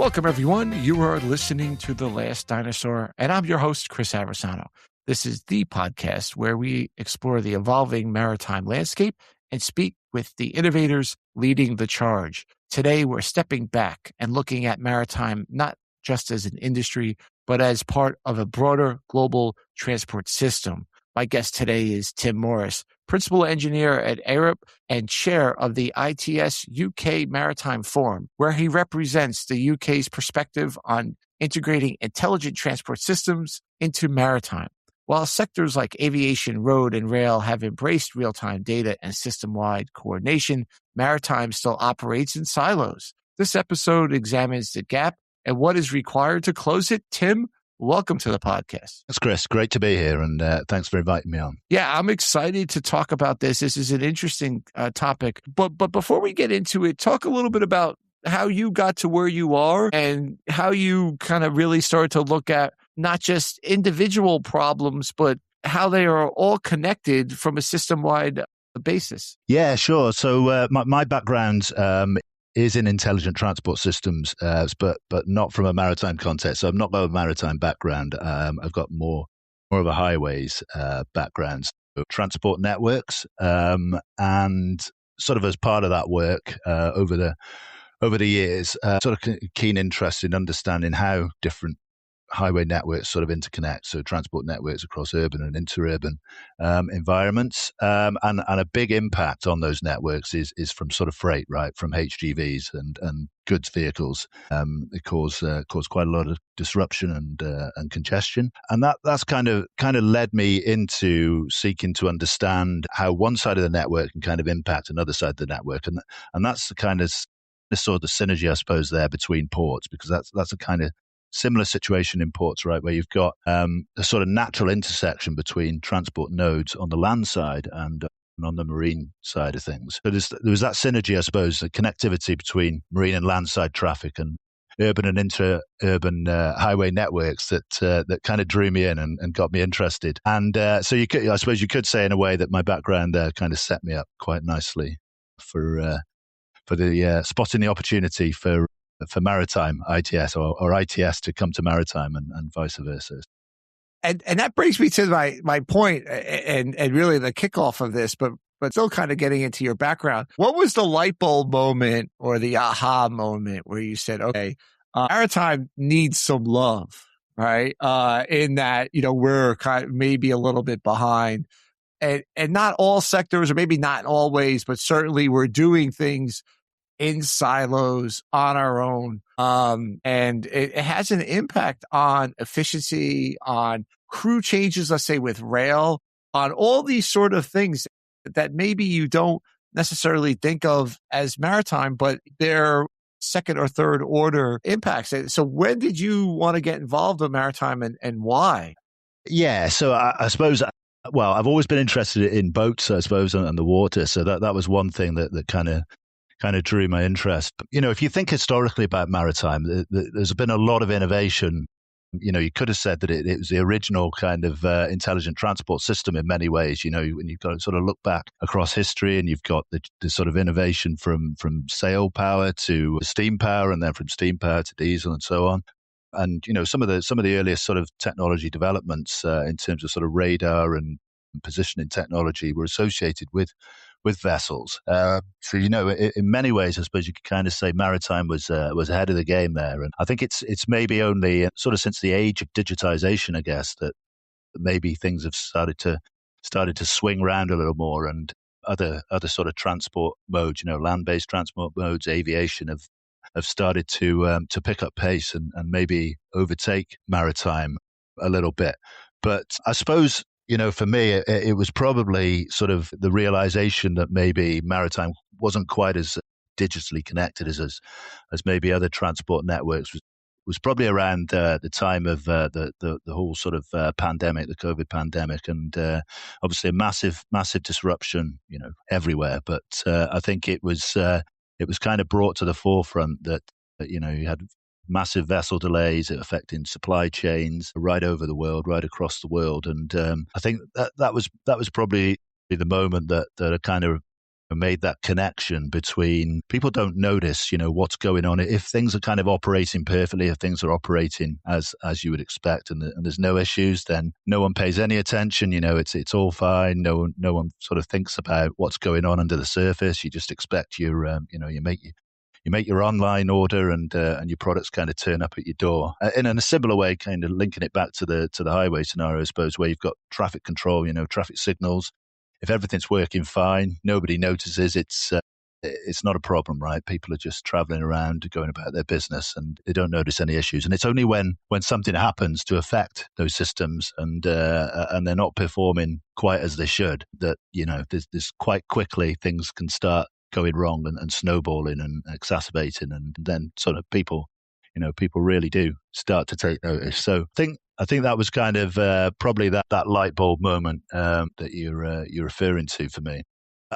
Welcome, everyone. You are listening to The Last Dinosaur, and I'm your host, Chris Aversano. This is the podcast where we explore the evolving maritime landscape and speak with the innovators leading the charge. Today, we're stepping back and looking at maritime not just as an industry, but as part of a broader global transport system. My guest today is Tim Morris, Principal Engineer at Arup and Chair of the ITS UK Maritime Forum, where he represents the UK's perspective on integrating intelligent transport systems into maritime. While sectors like aviation, road, and rail have embraced real-time data and system-wide coordination, maritime still operates in silos. This episode examines the gap and what is required to close it. Tim, welcome to the podcast. That's Chris. Great to be here, and thanks for inviting me on. Yeah, I'm excited to talk about this. This is an interesting topic. But before we get into it, talk a little bit about how you got to where you are and how you kind of really started to look at not just individual problems, but how they are all connected from a system-wide basis. Yeah, sure. So my background is in intelligent transport systems, but not from a maritime context. So I've not got a maritime background. I've got more of a highways background, so transport networks, and sort of as part of that work over the years, sort of keen interest in understanding how different highway networks sort of interconnect, so transport networks across urban and interurban environments, and a big impact on those networks is from sort of freight, right, from HGVs and goods vehicles. They cause quite a lot of disruption and congestion, and that's kind of led me into seeking to understand how one side of the network can kind of impact another side of the network, and that's the kind of this sort of synergy, I suppose, there between ports, because that's a kind of similar situation in ports, right, where you've got a sort of natural intersection between transport nodes on the land side and on the marine side of things. So there was that synergy, I suppose, the connectivity between marine and landside traffic and urban and inter-urban highway networks that kind of drew me in and got me interested. And so I suppose you could say in a way that my background there kind of set me up quite nicely for the spotting the opportunity for maritime ITS or ITS to come to maritime and vice versa. And that brings me to my point and really the kickoff of this, but still kind of getting into your background. What was the light bulb moment or the aha moment where you said, okay, maritime needs some love, right? In that, we're kind of maybe a little bit behind, and not all sectors, or maybe not in all ways, but certainly we're doing things in silos on our own. And it has an impact on efficiency, on crew changes, let's say with rail, on all these sort of things that maybe you don't necessarily think of as maritime, but they're second or third order impacts. So when did you want to get involved with maritime and why? Yeah, so I suppose, well, I've always been interested in boats, I suppose, and the water. So that was one thing that kind of drew my interest. But, if you think historically about maritime, there's been a lot of innovation. You could have said that it was the original kind of intelligent transport system in many ways, when you've got to sort of look back across history, and you've got the sort of innovation from sail power to steam power, and then from steam power to diesel and so on. And, some of the earliest sort of technology developments in terms of sort of radar and positioning technology were associated with vessels. So, in many ways, I suppose you could kind of say maritime was ahead of the game there. And I think it's maybe only sort of since the age of digitization, I guess, that maybe things have started to swing around a little more, and other sort of transport modes, land-based transport modes, aviation have started to pick up pace and maybe overtake maritime a little bit. But I suppose, for me, it was probably sort of the realization that maybe maritime wasn't quite as digitally connected as maybe other transport networks was probably around the time of the whole sort of pandemic, the COVID pandemic, and obviously a massive disruption, everywhere. But I think it was kind of brought to the forefront that you had massive vessel delays affecting supply chains right over the world, right across the world. And I think that was probably the moment that kind of made that connection between people don't notice, what's going on. If things are kind of operating perfectly, if things are operating as you would expect, and there's no issues, then no one pays any attention. It's all fine. No one sort of thinks about what's going on under the surface. You just expect you make your online order and your products kind of turn up at your door. In a similar way, kind of linking it back to the highway scenario, I suppose, where you've got traffic control, traffic signals. If everything's working fine, nobody notices. It's not a problem, right? People are just traveling around, going about their business, and they don't notice any issues. And it's only when something happens to affect those systems and they're not performing quite as they should that there's quite quickly things can start going wrong and snowballing and exacerbating, and then sort of people really do start to take notice. So I think that was kind of probably that light bulb moment that you're referring to for me.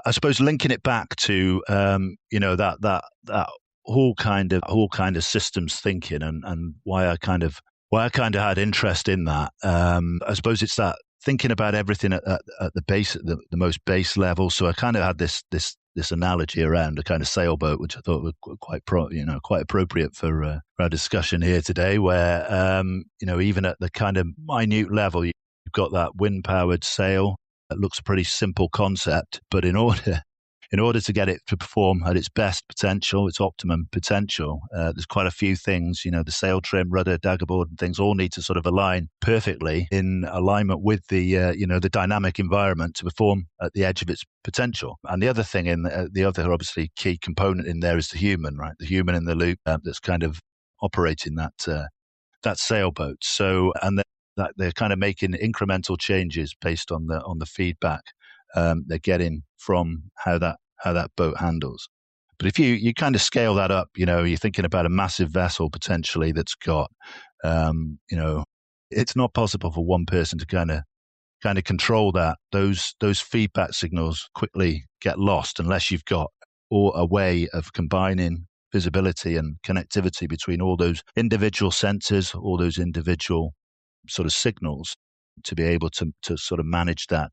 I suppose linking it back to that whole kind of systems thinking and why I kind of had interest in that. I suppose it's that thinking about everything at the base, at the most base level. So I kind of had this analogy around a kind of sailboat, which I thought was quite appropriate for our discussion here today, where even at the kind of minute level, you've got that wind-powered sail. It looks a pretty simple concept, but in order to get it to perform at its best potential, its optimum potential, there's quite a few things. The sail trim, rudder, daggerboard, and things all need to sort of align perfectly in alignment with the dynamic environment to perform at the edge of its potential. And the other thing, the other obviously key component in there is the human, right? The human in the loop that's kind of operating that sailboat. So, and that they're kind of making incremental changes based on the feedback they're getting from how that boat handles. But if you kind of scale that up, you're thinking about a massive vessel potentially that's got, it's not possible for one person to kind of control that. Those feedback signals quickly get lost unless you've got a way of combining visibility and connectivity between all those individual sensors, all those individual sort of signals to be able to sort of manage that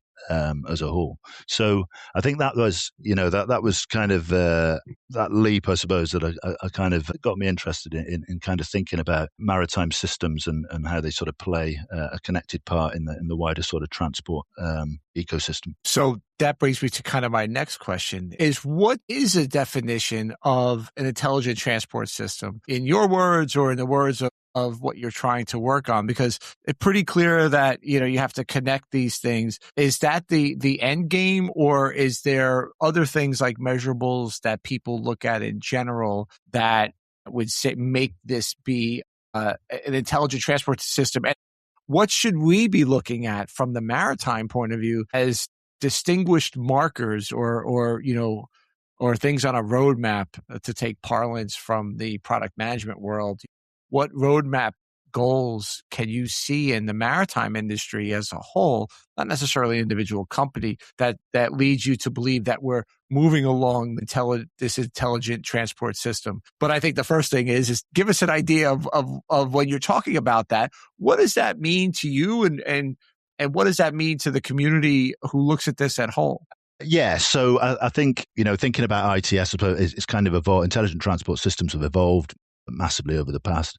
as a whole. So I think that was, that was kind of that leap, I suppose, that I kind of got me interested in kind of thinking about maritime systems and how they sort of play a connected part in the wider sort of transport ecosystem. So that brings me to kind of my next question is, what is a definition of an intelligent transport system in your words or in the words of what you're trying to work on? Because it's pretty clear that, you have to connect these things. Is that the end game, or is there other things like measurables that people look at in general that would make this be an intelligent transport system? And what should we be looking at from the maritime point of view as distinguished markers or things on a roadmap, to take parlance from the product management world? What roadmap goals can you see in the maritime industry as a whole, not necessarily an individual company, that leads you to believe that we're moving along this intelligent transport system? But I think the first thing is give us an idea of when you're talking about that, what does that mean to you, and what does that mean to the community who looks at this at whole? Yeah, so I think, thinking about ITS, it's kind of evolved. Intelligent transport systems have evolved massively over the past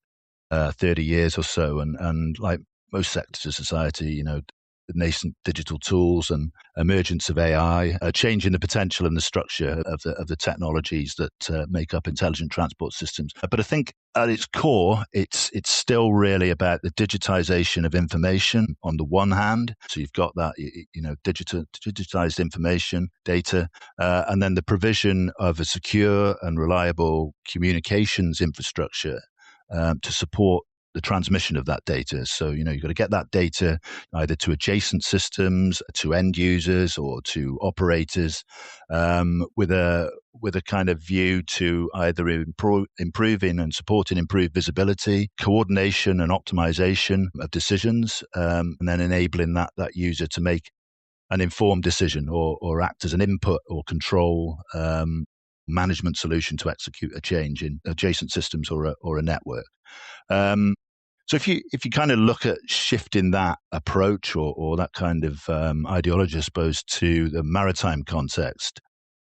30 years or so. And like most sectors of society, the nascent digital tools and emergence of AI are changing the potential and the structure of the technologies that make up intelligent transport systems. But I think at its core, it's still really about the digitization of information on the one hand. So you've got that, digitized information, data, and then the provision of a secure and reliable communications infrastructure to support the transmission of that data. So, you've got to get that data either to adjacent systems, to end users, or to operators, with a kind of view to either improving and supporting improved visibility, coordination and optimization of decisions, and then enabling that user to make an informed decision or act as an input or control management solution to execute a change in adjacent systems or a network. So if you kind of look at shifting that approach or that kind of ideology, I suppose, to the maritime context,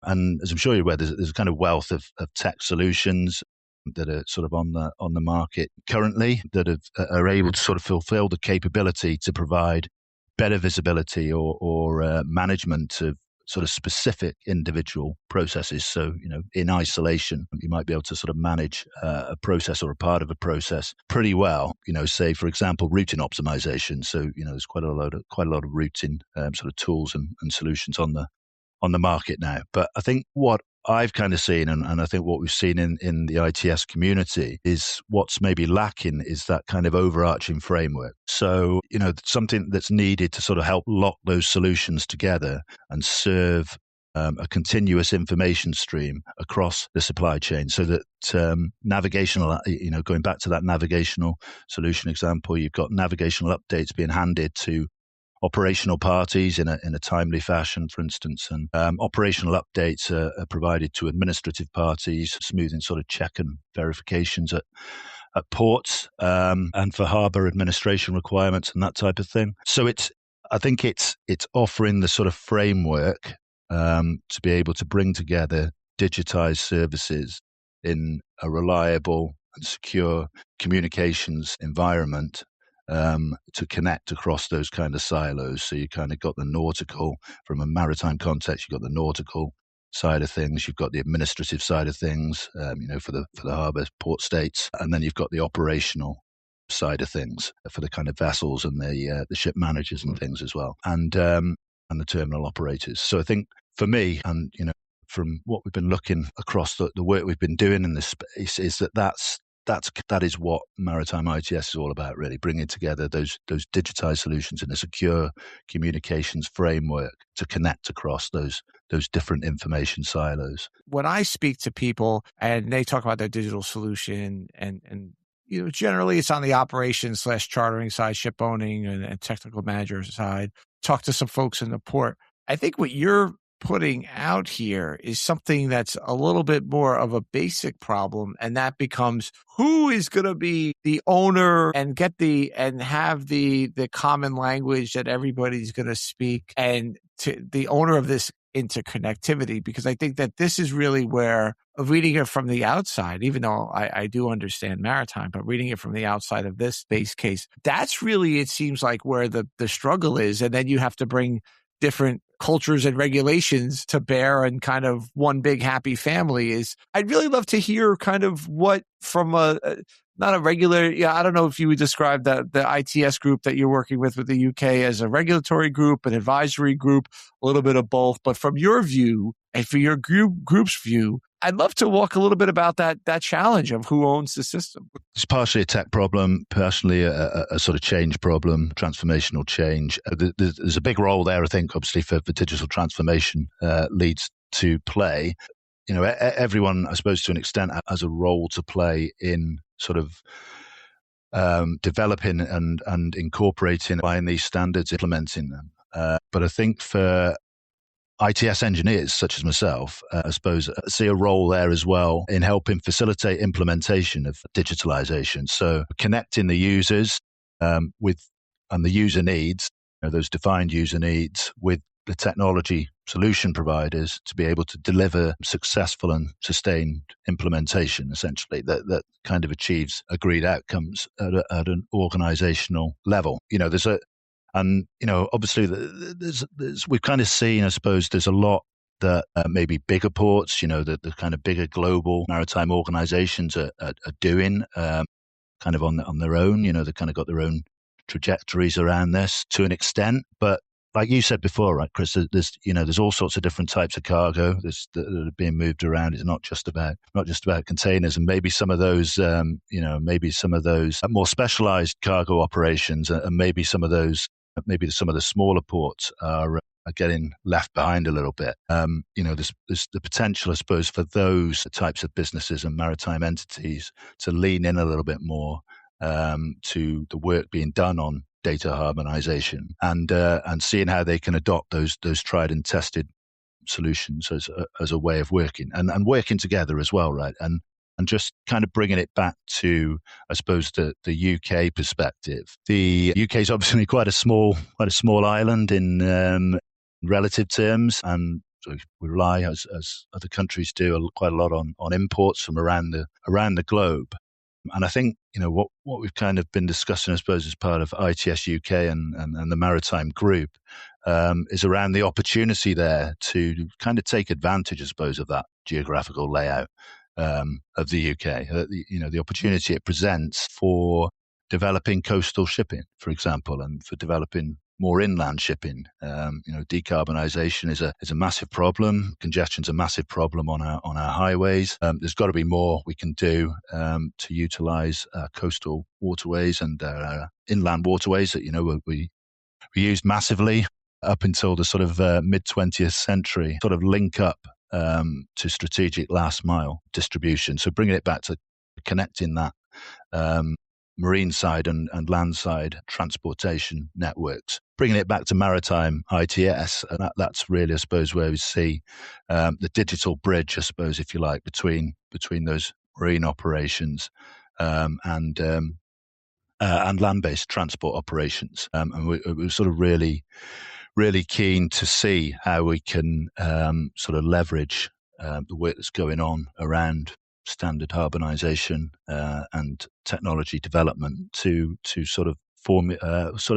And as I'm sure you're aware, there's a kind of wealth of tech solutions that are sort of on the market currently that are able to sort of fulfill the capability to provide better visibility or management of sort of specific individual processes. So, in isolation, you might be able to sort of manage a process or a part of a process pretty well. Say, for example, routing optimization. So, there's quite a lot of routing sort of tools and solutions on the market now. But I think what I've kind of seen, and I think what we've seen in the ITS community, is what's maybe lacking is that kind of overarching framework. So, something that's needed to sort of help lock those solutions together and serve a continuous information stream across the supply chain, so that navigational, going back to that navigational solution example, you've got navigational updates being handed to operational parties in a timely fashion, for instance, and operational updates are provided to administrative parties, smoothing sort of check and verifications at ports and for harbour administration requirements and that type of thing. So I think it's offering the sort of framework to be able to bring together digitized services in a reliable and secure communications environment to connect across those kind of silos. So you kind of got the nautical, from a maritime context, you've got the nautical side of things, you've got the administrative side of things, for the harbour port states, and then you've got the operational side of things for the kind of vessels and the ship managers and things as well, and the terminal operators. So I think for me, and from what we've been looking across the work we've been doing in this space, is that is what Maritime ITS is all about, really, bringing together those digitized solutions in a secure communications framework to connect across those different information silos. When I speak to people and they talk about their digital solution and generally it's on the operations / chartering side, ship owning and technical manager side, talk to some folks in the port. I think what you're putting out here is something that's a little bit more of a basic problem, and that becomes who is going to be the owner and have the common language that everybody's going to speak, and to the owner of this interconnectivity. Because I think that this is really where, reading it from the outside, even though I do understand maritime, but reading it from the outside of this base case, that's really, it seems like, where the struggle is. And then you have to bring different cultures and regulations to bear, and kind of one big happy family is. I'd really love to hear kind of what, from not a regular, I don't know if you would describe the ITS group that you're working with the UK as a regulatory group, an advisory group, a little bit of both. But from your view and for your group's view, I'd love to walk a little bit about that challenge of who owns the system. It's partially a tech problem, partially a sort of change problem, transformational change. There's a big role there, I think, obviously, for digital transformation leads to play. Everyone, I suppose, to an extent, has a role to play in sort of developing and incorporating, buying these standards, implementing them. But I think for ITS engineers such as myself, I suppose, see a role there as well in helping facilitate implementation of digitalization. So connecting the users and the user needs, those defined user needs, with the technology solution providers to be able to deliver successful and sustained implementation, essentially, that kind of achieves agreed outcomes at an organizational level. Obviously, we've kind of seen, I suppose, there's a lot that maybe bigger ports, the kind of bigger global maritime organizations are doing kind of on their own. They've kind of got their own trajectories around this to an extent. But like you said before, right, Chris, there's all sorts of different types of cargo that are being moved around. It's not just about containers, and maybe some of those, maybe some of those more specialized cargo operations, and maybe some of the smaller ports are getting left behind a little bit. There's the potential, I suppose, for those types of businesses and maritime entities to lean in a little bit more to the work being done on data harmonization and seeing how they can adopt those tried and tested solutions as a way of working and working together as well, right? And just kind of bringing it back to, I suppose, the UK perspective. The UK is obviously quite a small island in relative terms, and So we rely, as other countries do, quite a lot on imports from around the globe. And I think, what we've kind of been discussing, I suppose, as part of ITS UK and the Maritime Group, is around the opportunity there to kind of take advantage, I suppose, of that geographical layout of the UK. The opportunity it presents for developing coastal shipping, for example, and for developing more inland shipping. Decarbonisation is a massive problem. Congestion's a massive problem on our highways. There's got to be more we can do to utilise coastal waterways and inland waterways that we used massively up until the sort of mid 20th century. Sort of link up to strategic last mile distribution. So bringing it back to connecting that marine side and land side transportation networks, bringing it back to maritime ITS, and that's really, I suppose, where we see the digital bridge, I suppose, if you like, between those marine operations and land-based transport operations. And we're sort of really keen to see how we can sort of leverage the work that's going on around standard harmonization and technology development to sort of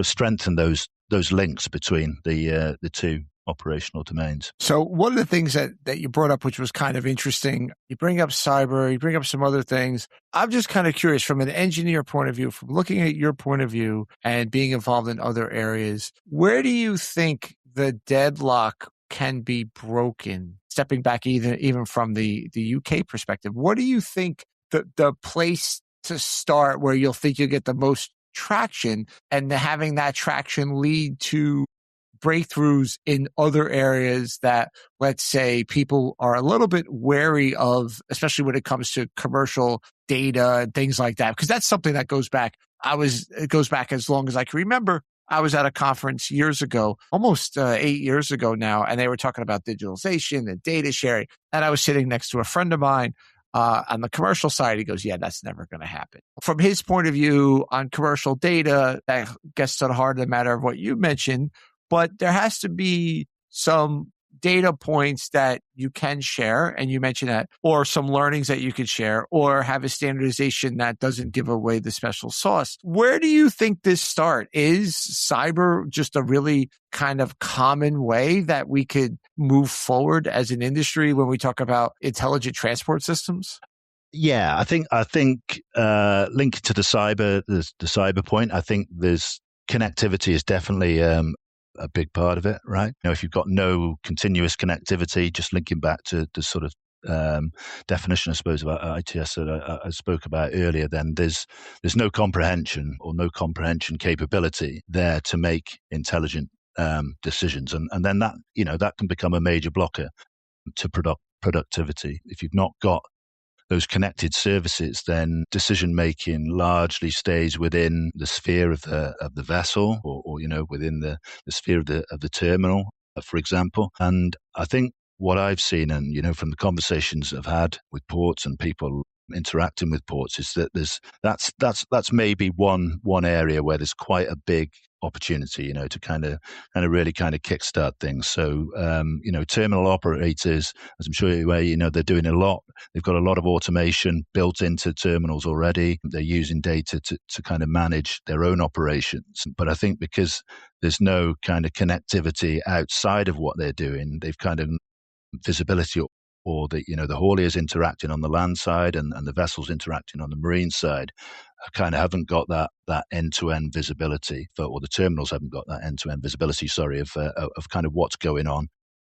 strengthen those links between the two operational domains. So one of the things that you brought up, which was kind of interesting, you bring up cyber, you bring up some other things. I'm just kind of curious from an engineer point of view, from looking at your point of view and being involved in other areas, where do you think the deadlock can be broken? Stepping back even from the UK perspective, what do you think the place to start where you'll think you'll get the most traction, and having that traction lead to breakthroughs in other areas that, let's say, people are a little bit wary of, especially when it comes to commercial data and things like that? Because that's something that goes back. It goes back as long as I can remember. I was at a conference years ago, almost 8 years ago now, and they were talking about digitalization and data sharing. And I was sitting next to a friend of mine on the commercial side. He goes, yeah, that's never going to happen. From his point of view on commercial data, that gets to the heart of the matter of what you mentioned. But there has to be some data points that you can share, and you mentioned that, or some learnings that you could share, or have a standardization that doesn't give away the special sauce. Where do you think this start? Is cyber just a really kind of common way that we could move forward as an industry when we talk about intelligent transport systems? Yeah, I think linking to the cyber point, I think there's connectivity is definitely a big part of it, right? If you've got no continuous connectivity, just linking back to the sort of definition, I suppose, about ITS that I spoke about earlier, then there's no comprehension or no comprehension capability there to make intelligent decisions, and then that can become a major blocker to productivity. If you've not got those connected services, then decision making largely stays within the sphere of the vessel, or within the sphere of the terminal, for example. And I think what I've seen, and from the conversations I've had with ports and people interacting with ports, is that that's maybe one area where there's quite a big opportunity, to kind of really kind of kickstart things. So, terminal operators, as I'm sure you're aware, they're doing a lot. They've got a lot of automation built into terminals already. They're using data to kind of manage their own operations. But I think because there's no kind of connectivity outside of what they're doing, they've kind of visibility, or the hauliers interacting on the land side and the vessels interacting on the marine side kind of haven't got that end-to-end visibility, or the terminals haven't got that end-to-end visibility, of kind of what's going on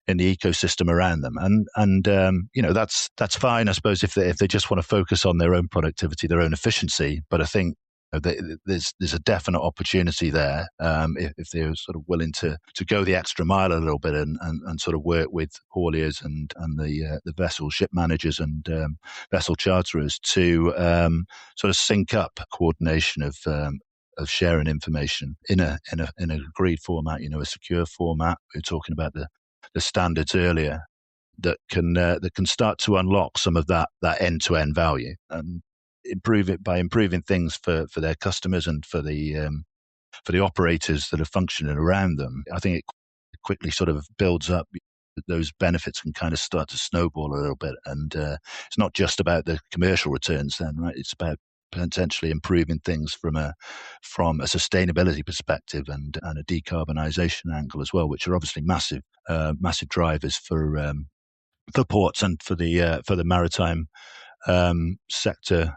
in the ecosystem around them. And that's fine, I suppose, if they just want to focus on their own productivity, their own efficiency. But I think there's a definite opportunity there if they're sort of willing to go the extra mile a little bit and sort of work with hauliers and the vessel ship managers and vessel charterers to sort of sync up coordination of sharing information in an agreed format, a secure format. We were talking about the standards earlier that can start to unlock some of that end-to-end value and improve it by improving things for their customers and for the operators that are functioning around them. I think it quickly sort of builds up those benefits can kind of start to snowball a little bit. And it's not just about the commercial returns then, right? It's about potentially improving things from a sustainability perspective and a decarbonisation angle as well, which are obviously massive drivers for ports and for the maritime sector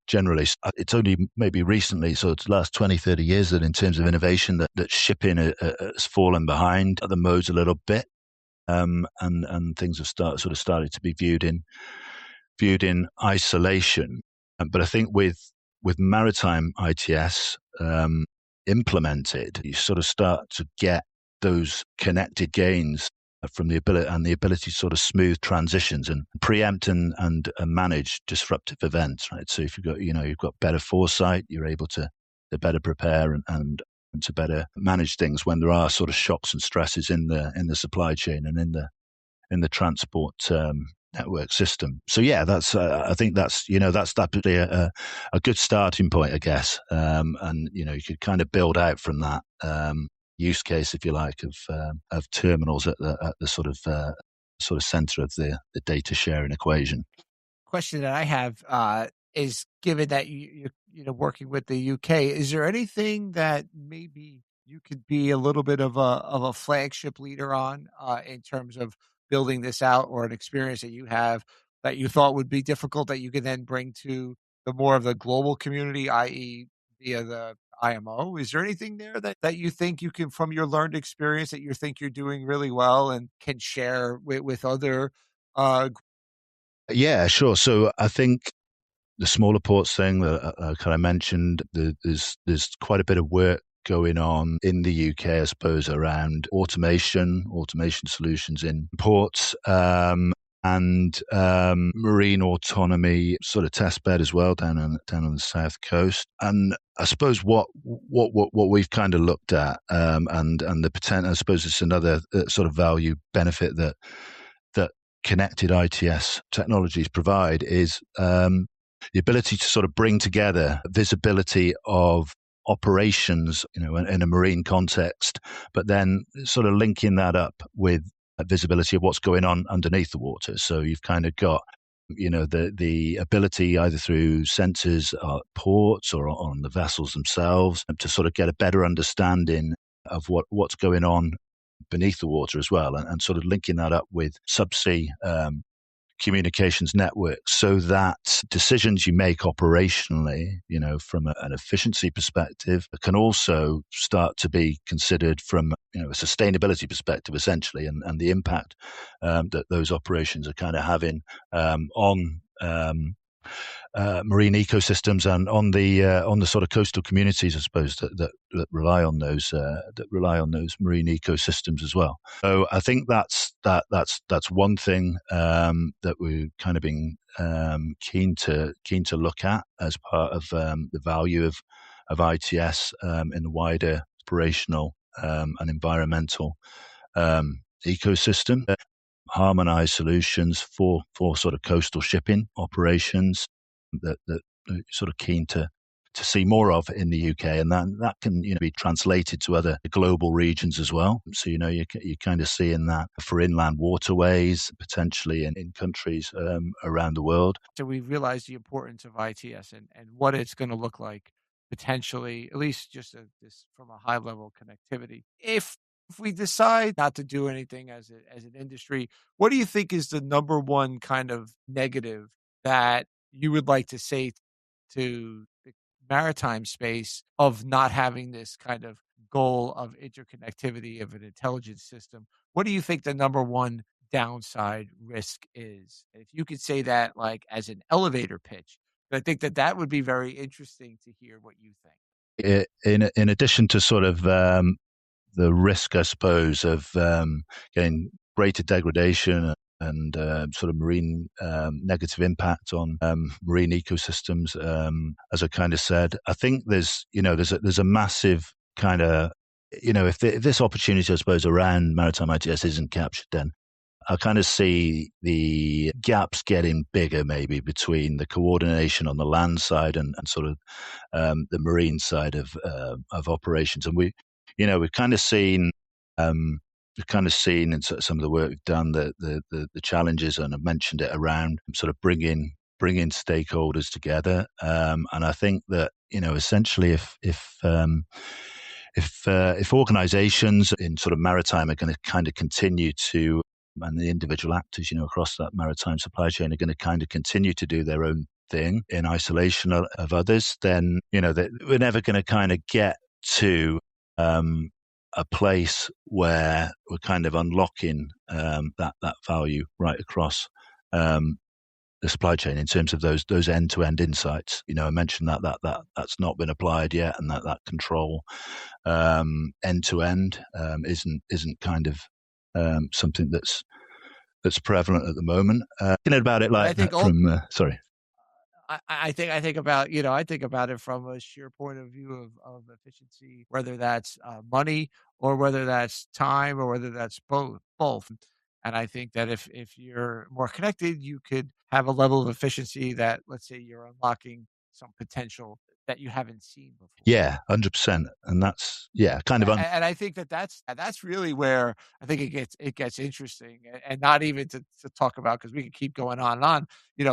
generally. It's only maybe recently, so it's the last 20, 30 years, that in terms of innovation that shipping has fallen behind other modes a little bit, and things have started to be viewed in isolation. But I think with maritime ITS implemented, you sort of start to get those connected gains from the ability to sort of smooth transitions and preempt and manage disruptive events, right? So if you've got better foresight, you're able to better prepare and to better manage things when there are sort of shocks and stresses in the supply chain and in the transport network system. So yeah, I think that's definitely a good starting point, I guess. And you could kind of build out from that use case, if you like, of terminals at the sort of center of the data sharing equation. Question that I have is, given that you're working with the UK, is there anything that maybe you could be a little bit of a flagship leader on in terms of building this out, or an experience that you have that you thought would be difficult that you could then bring to the more of the global community, i.e., via the IMO? Is there anything there that you think you can, from your learned experience, that you think you're doing really well and can share with other Yeah, sure. So I think the smaller ports thing that I kind of mentioned, there's quite a bit of work going on in the UK, I suppose, around automation solutions in ports, and marine autonomy sort of test bed as well down on the south coast. And I suppose what we've kind of looked at, and the potential, I suppose it's another sort of value benefit that connected ITS technologies provide, is the ability to sort of bring together visibility of operations, in a marine context, but then sort of linking that up with visibility of what's going on underneath the water. So you've kind of got, the ability either through sensors at ports or on the vessels themselves to sort of get a better understanding of what's going on beneath the water as well, and sort of linking that up with subsea communications networks, so that decisions you make operationally, from an efficiency perspective, can also start to be considered from a sustainability perspective, essentially, and the impact that those operations are kind of having on marine ecosystems and on the sort of coastal communities, I suppose, that rely on those marine ecosystems as well. So I think that's one thing that we've kind of been keen to look at as part of the value of ITS in the wider operational and environmental ecosystem. Harmonized solutions for sort of coastal shipping operations that sort of keen to see more of in the UK, and that can be translated to other global regions as well. So you kind of seeing that for inland waterways, potentially in countries around the world. So we realized the importance of ITS and what it's going to look like potentially, at least just this from a high level connectivity. If we decide not to do anything as an industry, what do you think is the number one kind of negative that you would like to say to the maritime space of not having this kind of goal of interconnectivity of an intelligence system? What do you think the number one downside risk is? If you could say that like as an elevator pitch, I think that would be very interesting to hear what you think. In addition to sort of the risk, I suppose, of getting greater degradation and sort of marine negative impact on marine ecosystems, as I kind of said, I think there's a massive kind of, if this opportunity, I suppose, around maritime ITS isn't captured, then I kind of see the gaps getting bigger, maybe between the coordination on the land side and sort of the marine side of operations. And we've kind of seen kind of seen in some of the work we've done the challenges, and I've mentioned it around sort of bringing stakeholders together. And I think that essentially if organizations in sort of maritime are going to kind of continue to, and the individual actors across that maritime supply chain are going to kind of continue to do their own thing in isolation of others, then we're never going to kind of get to a place where we're kind of unlocking that value right across the supply chain in terms of those end-to-end insights. I mentioned that's not been applied yet, and that control end-to-end isn't kind of something that's prevalent at the moment. Thinking about it like that from sorry. I think about it from a sheer point of view of efficiency, whether that's money or whether that's time or whether that's both. And I think that if you're more connected, you could have a level of efficiency that, let's say, you're unlocking some potential that you haven't seen before. Yeah, 100%, and that's kind of. And I think that's really where I think it gets interesting, and not even to talk about, because we can keep going on and on.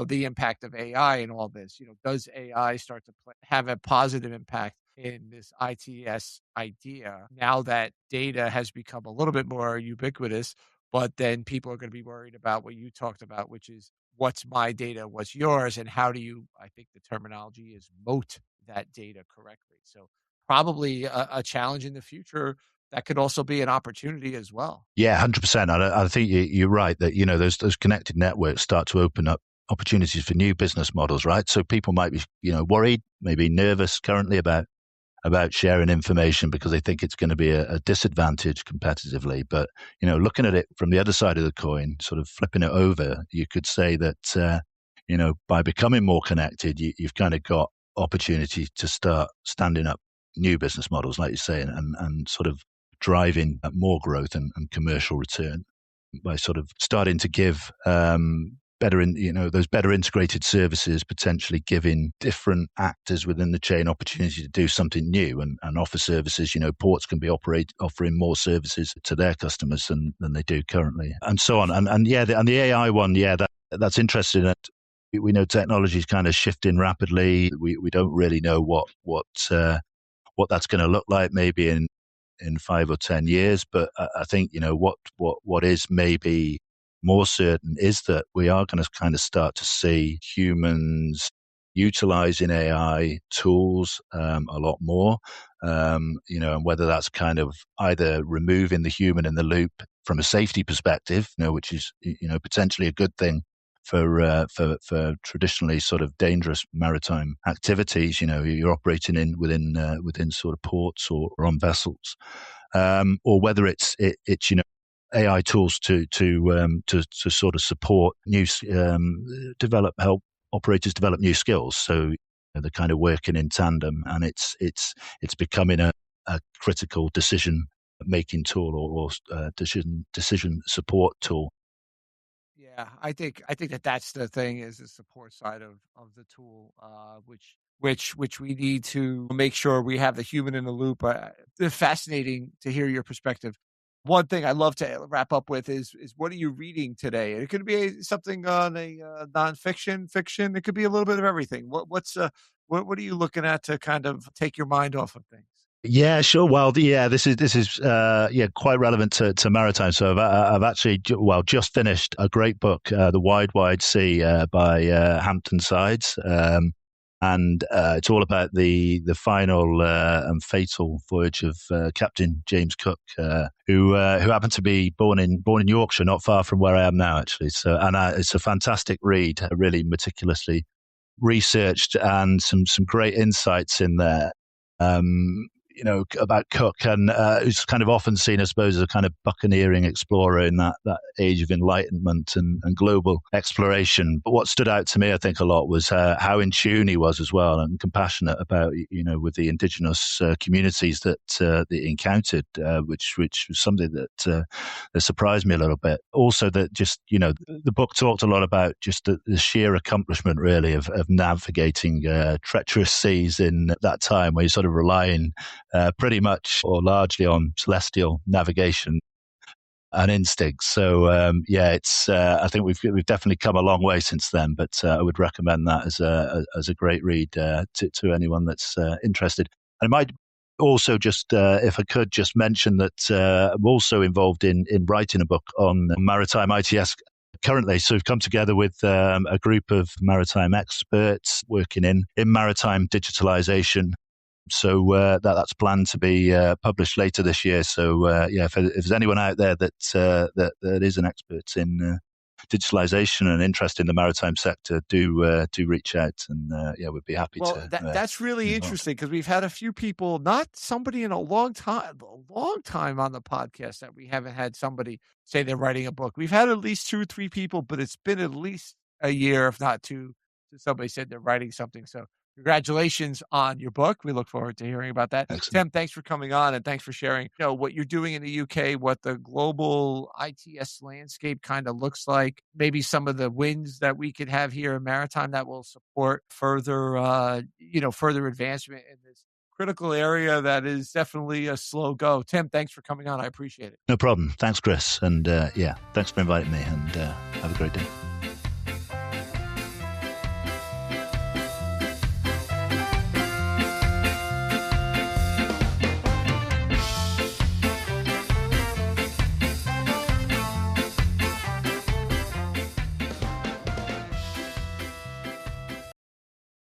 The impact of AI and all this. Does AI start to have a positive impact in this ITS idea now that data has become a little bit more ubiquitous? But then people are going to be worried about what you talked about, which is what's my data, what's yours, and how do you? I think the terminology is moat that data correctly. So probably a challenge in the future that could also be an opportunity as well. Yeah, 100%. I think you're right that those connected networks start to open up opportunities for new business models, right? So people might be worried, maybe nervous currently about sharing information because they think it's going to be a disadvantage competitively. But looking at it from the other side of the coin, sort of flipping it over, you could say that by becoming more connected, you've kind of got opportunity to start standing up new business models, like you say, and sort of driving more growth and commercial return by sort of starting to give those better integrated services, potentially giving different actors within the chain opportunity to do something new and offer services. Ports can be offering more services to their customers than they do currently, and so on. And the AI one, that's interesting. We know technology is kind of shifting rapidly. We don't really know what that's going to look like maybe in 5 or 10 years. But I think what is maybe more certain is that we are going to kind of start to see humans utilizing AI tools a lot more. And whether that's kind of either removing the human in the loop from a safety perspective, which is potentially a good thing for traditionally sort of dangerous maritime activities. You're operating within sort of ports or on vessels, or whether it's AI tools to sort of support help operators develop new skills. So they're kind of working in tandem, and it's becoming a critical decision making tool or decision support tool. Yeah, I think that's the thing, is the support side of the tool, which we need to make sure we have the human in the loop. It's fascinating to hear your perspective. One thing I love to wrap up with is what are you reading today? It could be something on a nonfiction, fiction. It could be a little bit of everything. What are you looking at to kind of take your mind off of things? Yeah, sure. Well, this is quite relevant to maritime. So I've actually just finished a great book, The Wide Sea by Hampton Sides, and it's all about the final and fatal voyage of Captain James Cook, who happened to be born in Yorkshire, not far from where I am now, actually. So, and it's a fantastic read, really meticulously researched, and some great insights in there. About Cook, and who's kind of often seen, I suppose, as a kind of buccaneering explorer in that age of enlightenment and global exploration. But what stood out to me, I think, a lot was how in tune he was as well, and compassionate about, with the indigenous communities that he encountered, which was something that surprised me a little bit. Also, that just, the book talked a lot about just the sheer accomplishment, really, of navigating treacherous seas in that time, where you're sort of relying pretty much or largely on celestial navigation. and instincts. So it's I think we've definitely come a long way since then. But I would recommend that as a great read to anyone that's interested. And I might also just, if I could, just mention that I'm also involved in writing a book on maritime ITS currently. So we've come together with a group of maritime experts working in maritime digitalization. So that's planned to be published later this year. So if there's anyone out there that is an expert in digitalization and interest in the maritime sector, do reach out, and we'd be happy to. Well, that's really interesting because we've had a few people, not somebody in a long time on the podcast that we haven't had somebody say they're writing a book. We've had at least 2 or 3 people, but it's been at least a year, if not 2, since somebody said they're writing something. So congratulations on your book. We look forward to hearing about that. Excellent. Tim, thanks for coming on and thanks for sharing, what you're doing in the UK, what the global ITS landscape kind of looks like, maybe some of the wins that we could have here in maritime that will support further, further advancement in this critical area that is definitely a slow go. Tim, thanks for coming on. I appreciate it. No problem. Thanks, Chris. And thanks for inviting me, and have a great day.